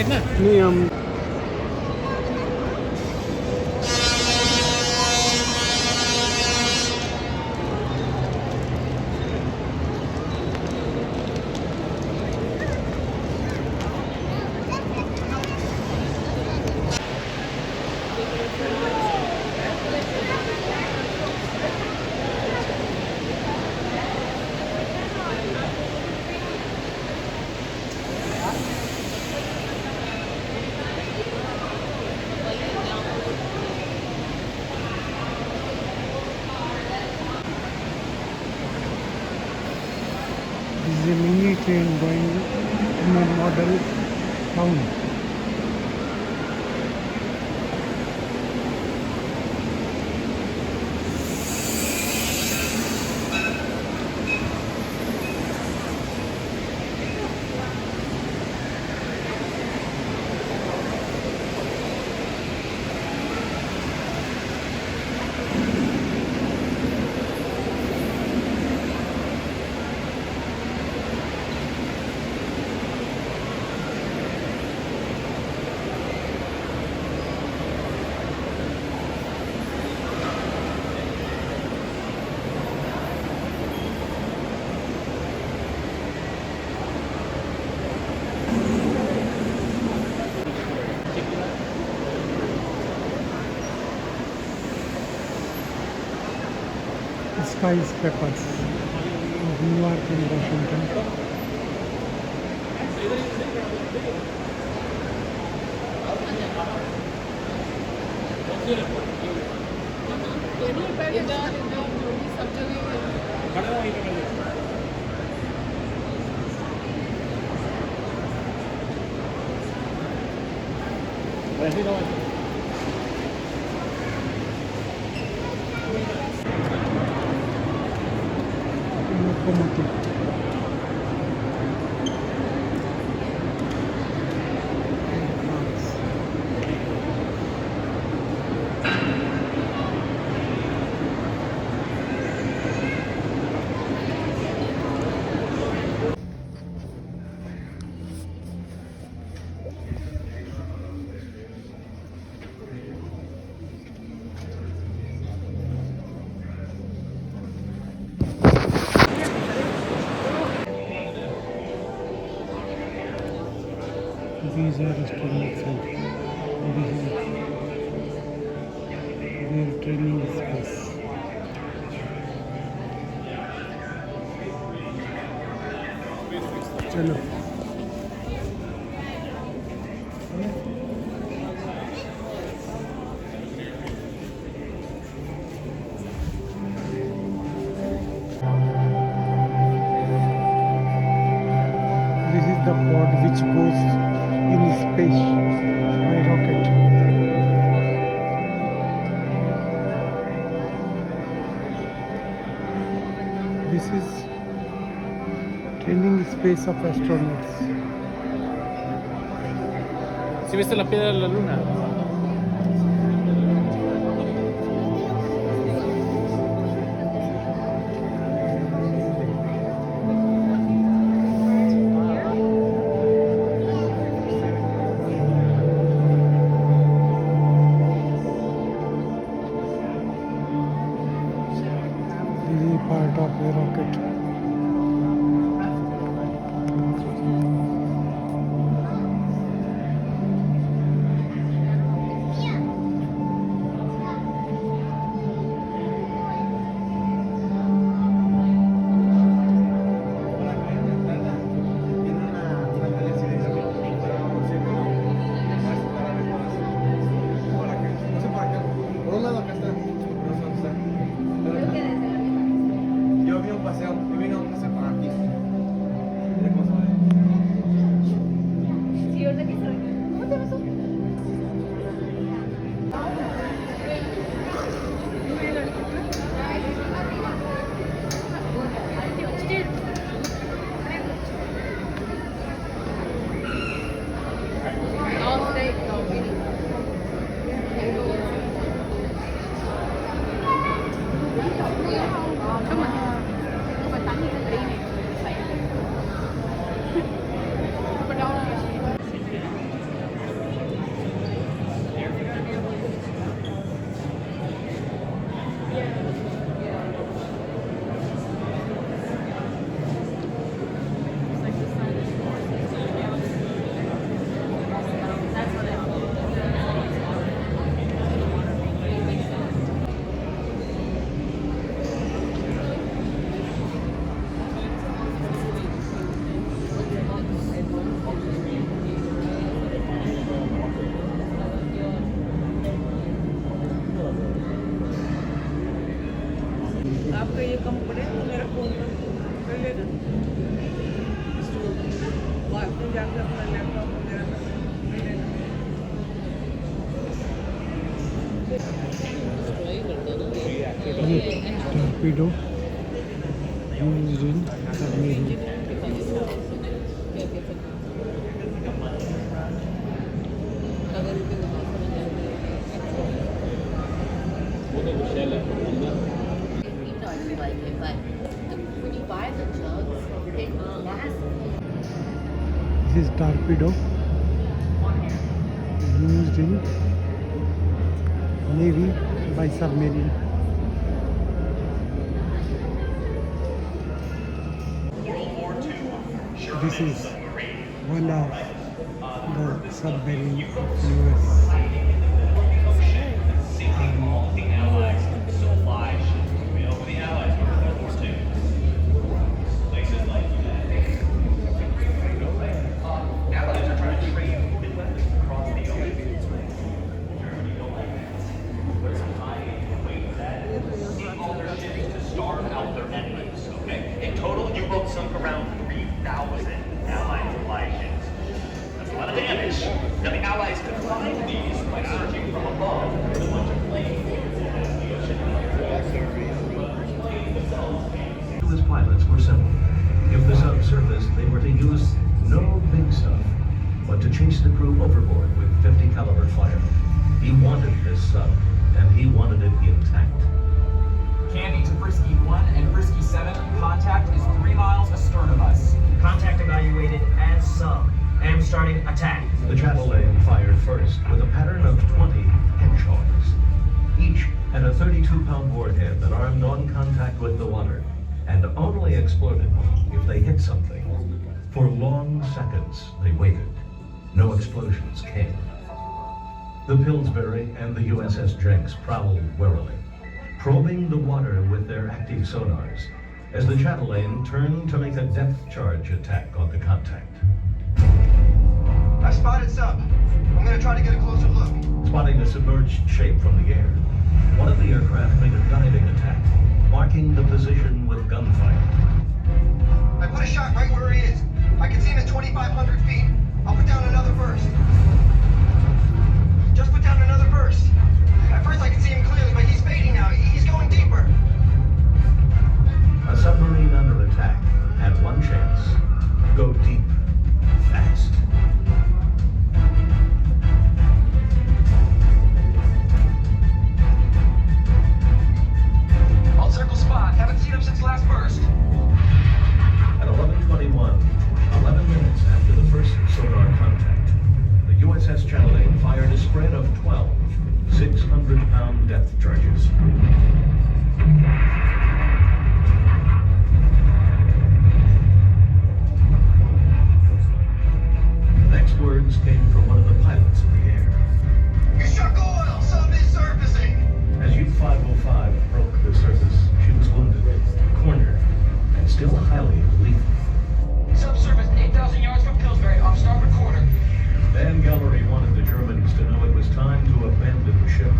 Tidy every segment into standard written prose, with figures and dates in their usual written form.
देखना नहीं हम This is a mini train going in a model town. Skyscrapers of New York and Washington. Locomotive. These are restaurants and their training space. चलो This is the pod which goes in space by rocket. This is training space of astronauts. ¿Sí viste la piedra de la luna? This is part of the rocket. Yo vi un paseo, yo vine a un paseo por aquí. Sí, ahorita que estoy. ¿Cómo te llamas tú? All state, no, really. Come on. Không phải tắm như cái tí này. Phải. Không có đâu. आपका ये कम पड़े तो मेरा phone कर लेना। आपने जाकर अपना लैपटॉप वगैरह कर लेना। ये torpedo used in submarine. वो तो विशाल है Even though I really like it, but when you buy the jugs, they last. This is torpedo used in Navy by submarine. This is one of the submarine of US. In total, U-boat sunk around 3,000 Allied supply ships. That's a lot of damage. Now, the Allies could find these by searching from above with a bunch of planes. His pilots were simple. If the sub surfaced, they were to use no big stuff, but to chase the crew overboard with 50 caliber fire. He wanted this sub, and he wanted it intact. Candy to Frisky 1 and Frisky 7. Contact is 3 miles astern of us. Contact evaluated as sub. Am starting attack. The Chatelaine fired first with a pattern of 20 hedgehogs. Each had a 32-pound warhead that armed on contact with the water, and only exploded if they hit something. For long seconds, they waited. No explosions came. The Pillsbury and the USS Jenks prowled warily, probing the water with their active sonars, as the Chatelaine turned to make a depth charge attack on the contact. I spotted sub. I'm gonna try to get a closer look. Spotting a submerged shape from the air, one of the aircraft made a diving attack, marking the position with gunfire. I put a shot right where he is. I can see him at 2,500 feet. I'll put down another burst. Just put down another burst. At first I can see him clearly, but he's fading now. He's going deeper. A submarine under attack had one chance: go deep, fast. I'll circle spot. Haven't seen him since last burst. At 11:21, 11 minutes after the first sonar contact, the USS Chatelaine fired a spread of 12 600-pound depth charges. Next words came from one of the pilots in the air. You struck oil. Sub is surfacing. As U-505 broke the surface, she was wounded, cornered, and still highly lethal. Subsurface 8,000 yards from Pillsbury, off starboard quarter. Dan Gallery wanted the Germans to know it was time to abandon ship.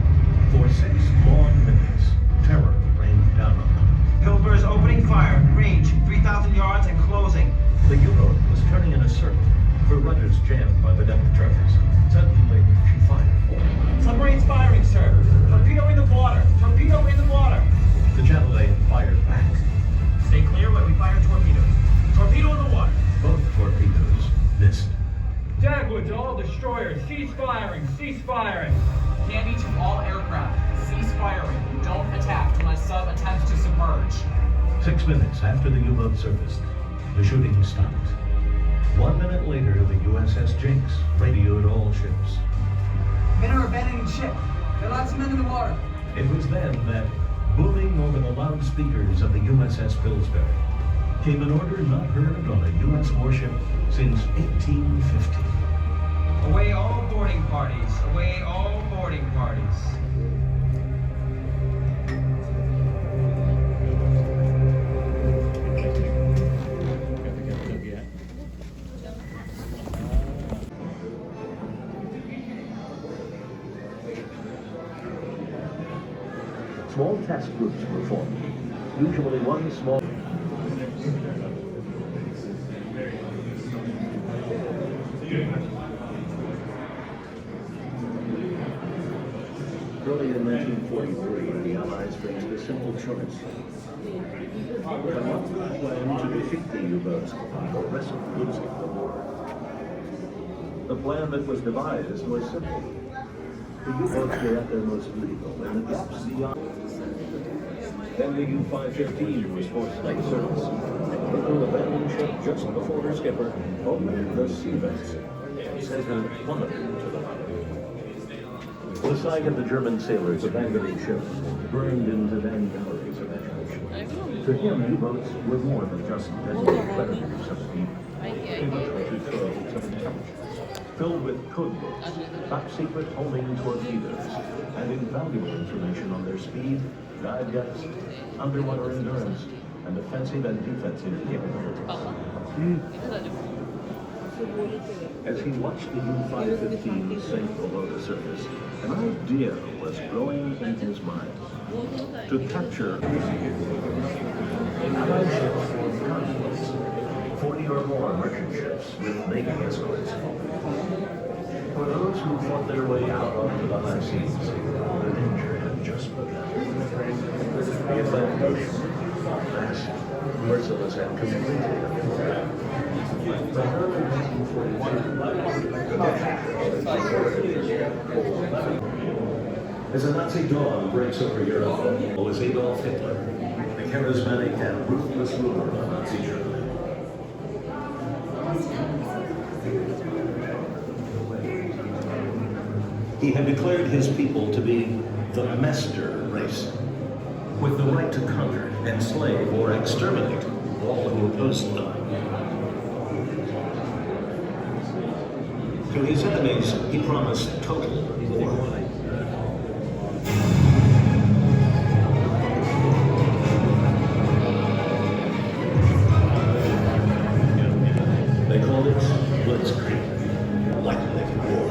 For 6 long minutes, terror rained down on them. Pillsbury's opening fire. Range 3,000 yards and closing. The U-boat was turning in a circle, her rudders jammed by the depth charges. Suddenly, she fired. Submarine's firing, sir. Torpedo in the water. Torpedo in the water. The Chatelaine fired back. Stay clear when we fire torpedoes. Torpedo in the water. Both torpedoes missed. Dagwood to all destroyers. Cease firing. Cease firing. Candy to all aircraft. Cease firing. Don't attack unless sub attempts to submerge. 6 minutes after the U-boat surfaced, the shooting stopped. 1 minute later, the USS Jenks radioed all ships. Men are abandoning ship. There are lots of men in the water. It was then that Booming over the loudspeakers of the USS Pillsbury came an order not heard on a U.S. warship since 1850. Away all boarding parties. Away all boarding parties. Small task groups were formed, usually one small... Early in 1943, the Allies faced a simple choice. But not to plan to defeat the U-boats or risk losing the war. The plan that was devised was simple. The U-boats were at their most lethal in the gaps beyond. Then the U-515 was forced to take service. It will abandon ship just before her skipper opened the sea vents and sent her plummeting to the bottom. The sight of the German sailors abandoning ship burned into Van Gallery's imagination. To him, U-boats were more than just deadly predators of the deep. They were treasure troves of intelligence, filled with codebooks, top-secret homing torpedoes, and invaluable information on their speed, dive depths, underwater endurance, and offensive and defensive capabilities. As he watched the U-515 sink below the surface, an idea was growing in his mind. To capture Allied ships formed convoys, 40 or more merchant ships with Navy escorts. For those who fought their way out onto the high seas, the danger had just begun. The Atlantic Ocean, vast, merciless, and completely uncontrolled. By early 1942, as a Nazi dawn breaks over Europe, was Adolf Hitler, the charismatic and ruthless ruler of Nazi Germany. He had declared his people to be the master race, with the right to conquer, enslave, or exterminate all who opposed them. To his enemies, he promised total war. They called it Blitzkrieg, lightning war.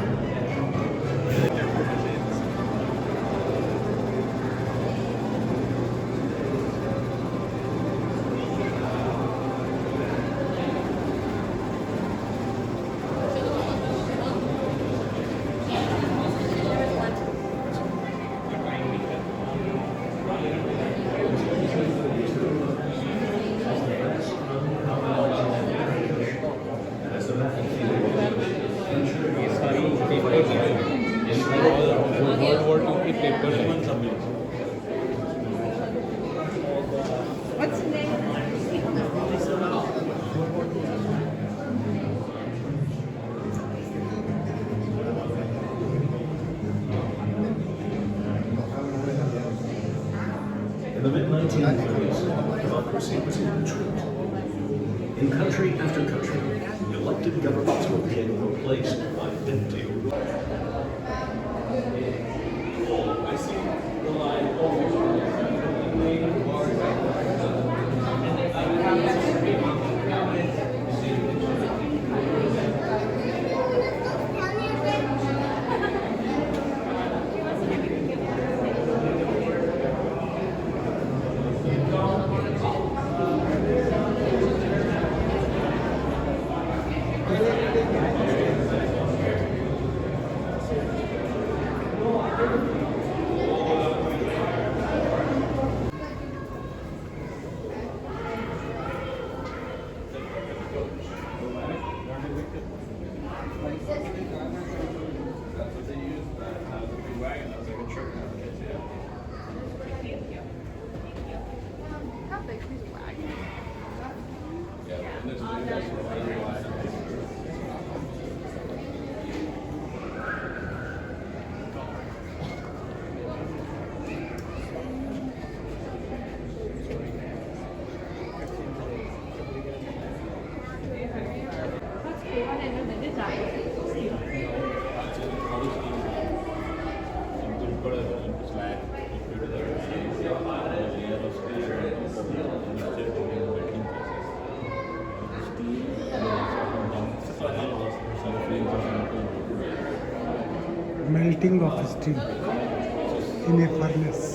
What's the name? In the mid-1930s, democracy was in retreat. In country after country, elected governments were being replaced by dictators. I see the line. Melting of steel in a furnace.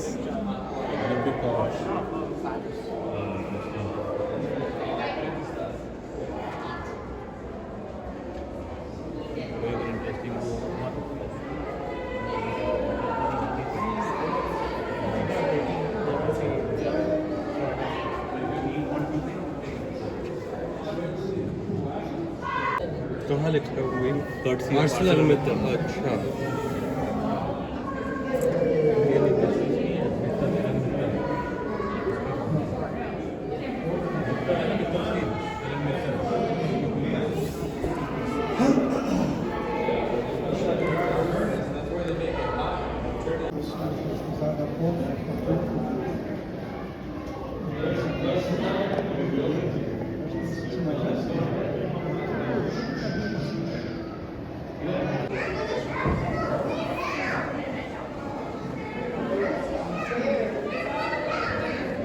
कहाँ लिखा हुआ है courtesy Arsenal में तो अच्छा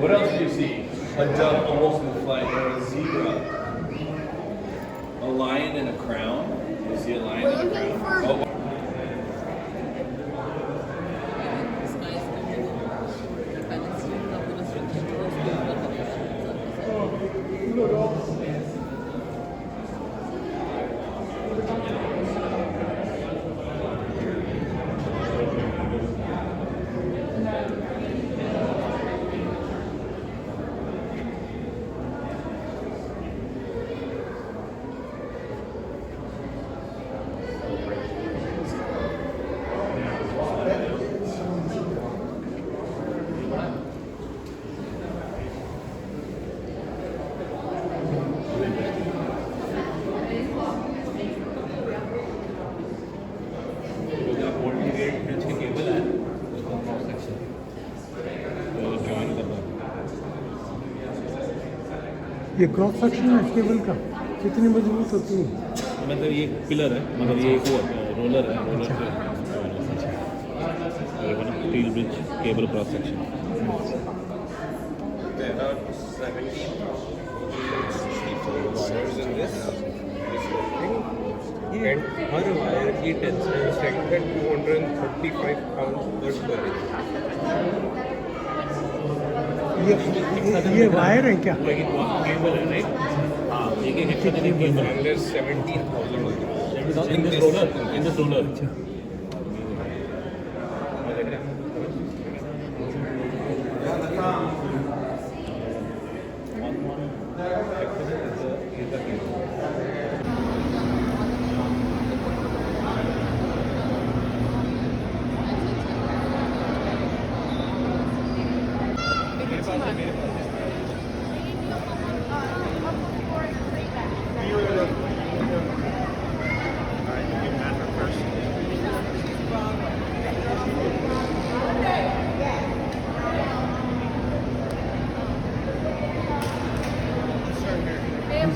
What else do you see? A dove almost in flight, or a zebra, a lion in a crown. You see a lion in a crown? Oh. ये cross section है cable का कितनी मजबूत होती है? मतलब ये पिलर है, मतलब ये वो रोलर है, roller steel bridge cable cross section. There are 17 wires in this thing, and per wire की tensile strength है 235 pounds per square inch. ये वायर है क्या? केबल है, राइट? हाँ, एक एक्स्ट्रा केबल है. And there's 17,000 of them. In this roller, in this roller.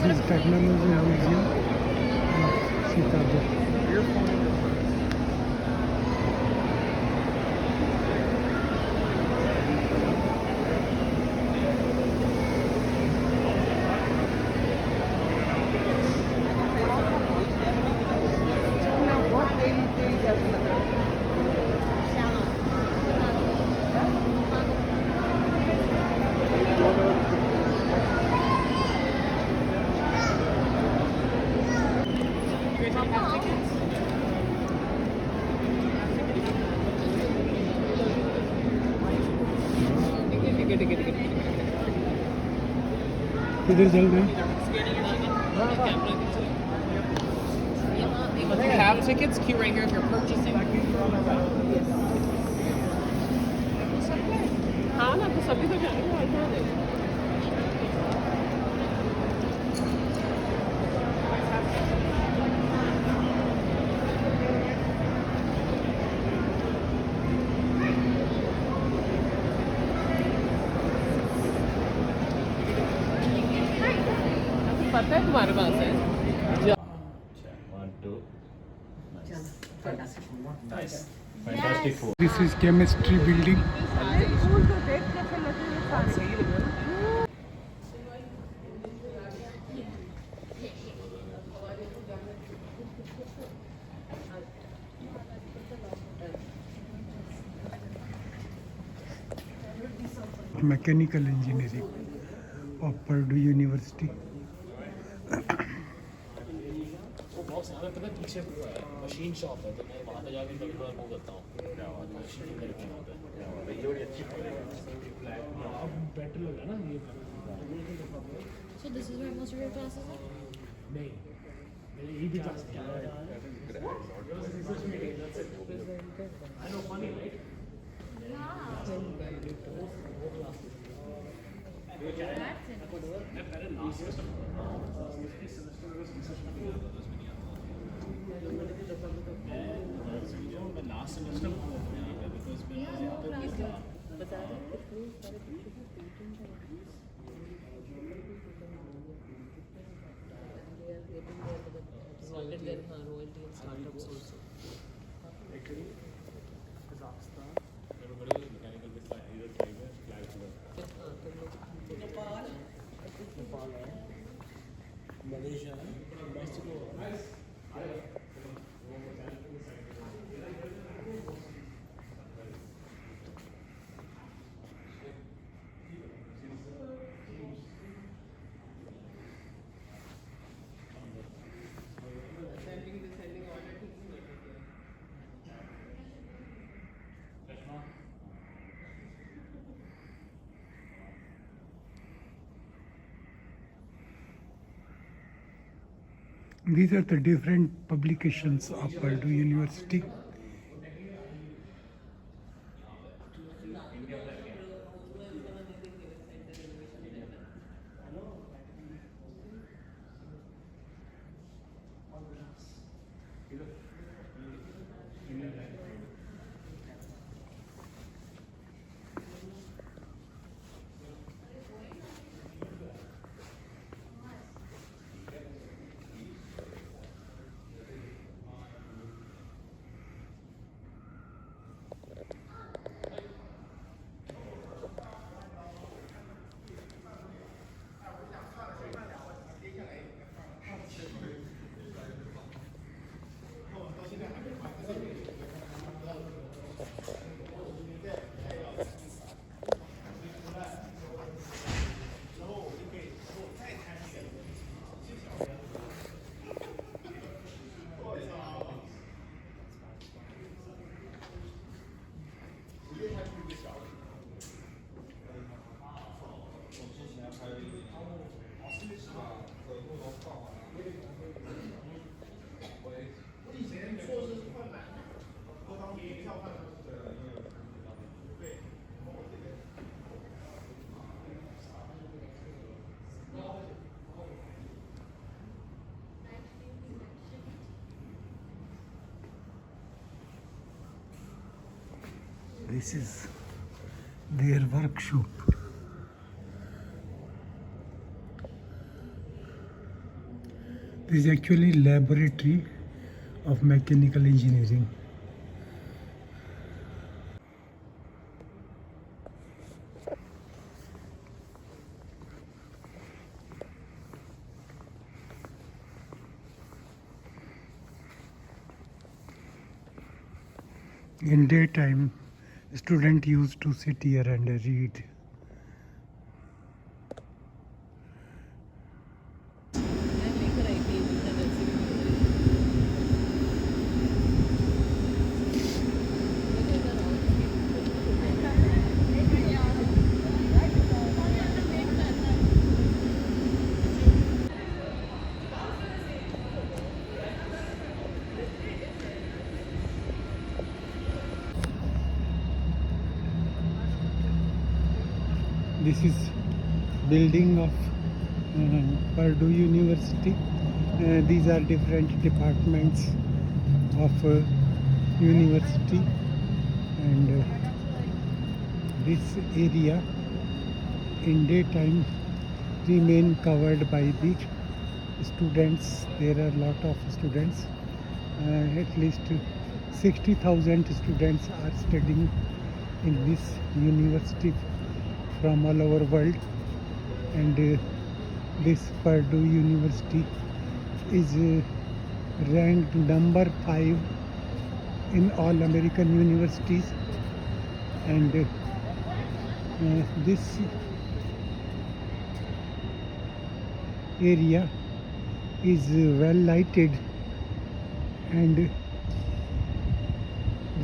This is Technology Museum of Chicago. किधर चल रहे हैं? If you have tickets, queue right here if you're purchasing. हाँ ना, तो सभी तो जाएंगे वहाँ पे. पता है तुम्हारे पास है? 1, 2. Nice. Fantastic food. This is chemistry building. School तो देख के फिर लगे ये सारे Mechanical engineering of Purdue University. Machine shop है तो मैं वहाँ पे जाके कभी बार वो करता हूँ मशीन करके वहाँ पे बेटर लग रहा है ना ये So this is where most of your classes are? नहीं मेरे यही भी क्लास किया I know funny right मैं पहले लास्ट सेमेस्टर मैं लास्ट सेमेस्टर बिकॉज मैं यहाँ पे भी था These are the different publications of Purdue University. This is their workshop. This is actually laboratory of mechanical engineering. In daytime, students used to sit here and read. This is building of Purdue University. These are different departments of university, and this area in daytime remain covered by the students. There are a lot of students, at least 60,000 students are studying in this university from all over world, and this Purdue University is ranked number 5 in all American universities, and this area is well lighted and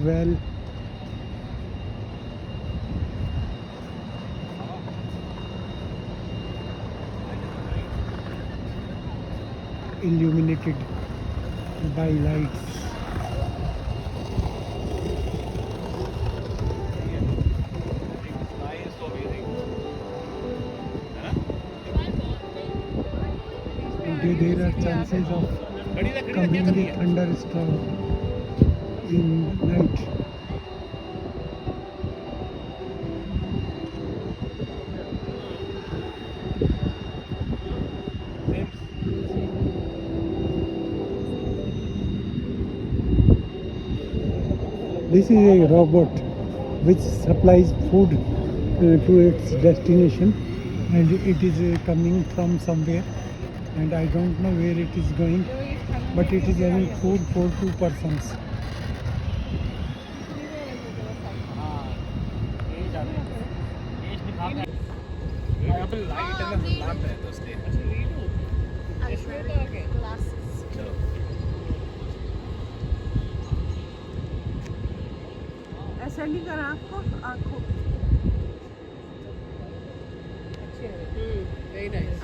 well illuminated by lights. There are chances of coming a thunderstorm in night. This is a robot which supplies food to its destination, and it is coming from somewhere, and I don't know where it is going, but it is having food for 2 persons. ऐसा नहीं करा आपको आँखों very nice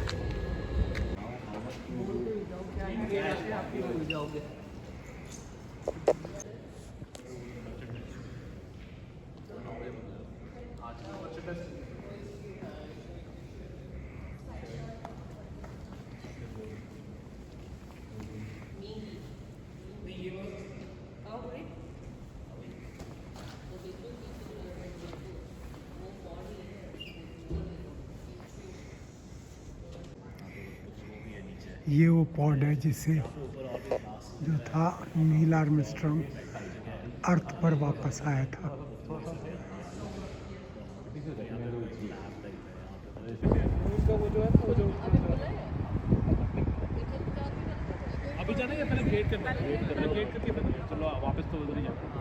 ये वो pod है जिससे जो था नील आर्मस्ट्रॉन्ग अर्थ पर वापस आया था। अभी जाना या पहले गेट करना है? गेट करके चलो वापस तो उधर ही जाते हैं।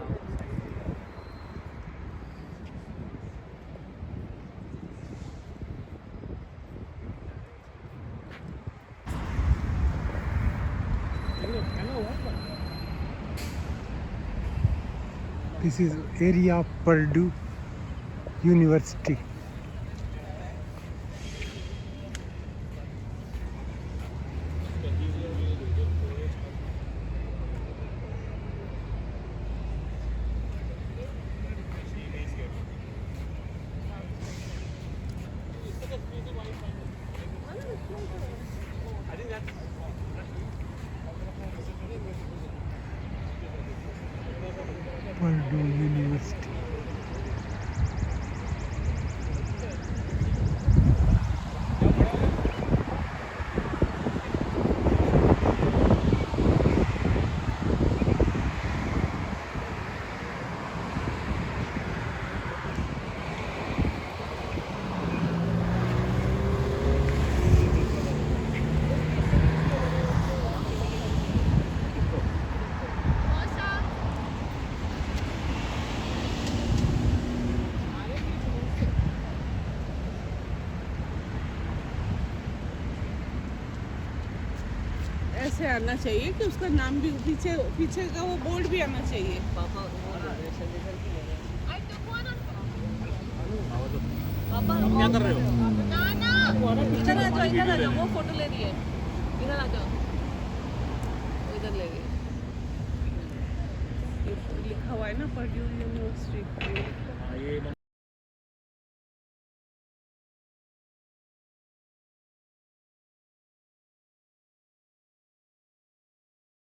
This is area of Purdue University. Purdue University. ऐसे आना चाहिए कि उसका नाम भी पीछे पीछे का वो बोर्ड भी आना चाहिए पापा क्या कर रहे हो? इधर आ जाओ वो फोटो ले रही है इधर आ जाओ इधर ले रही है लिखा हुआ है ना पर्ड्यू यूनिवर्सिटी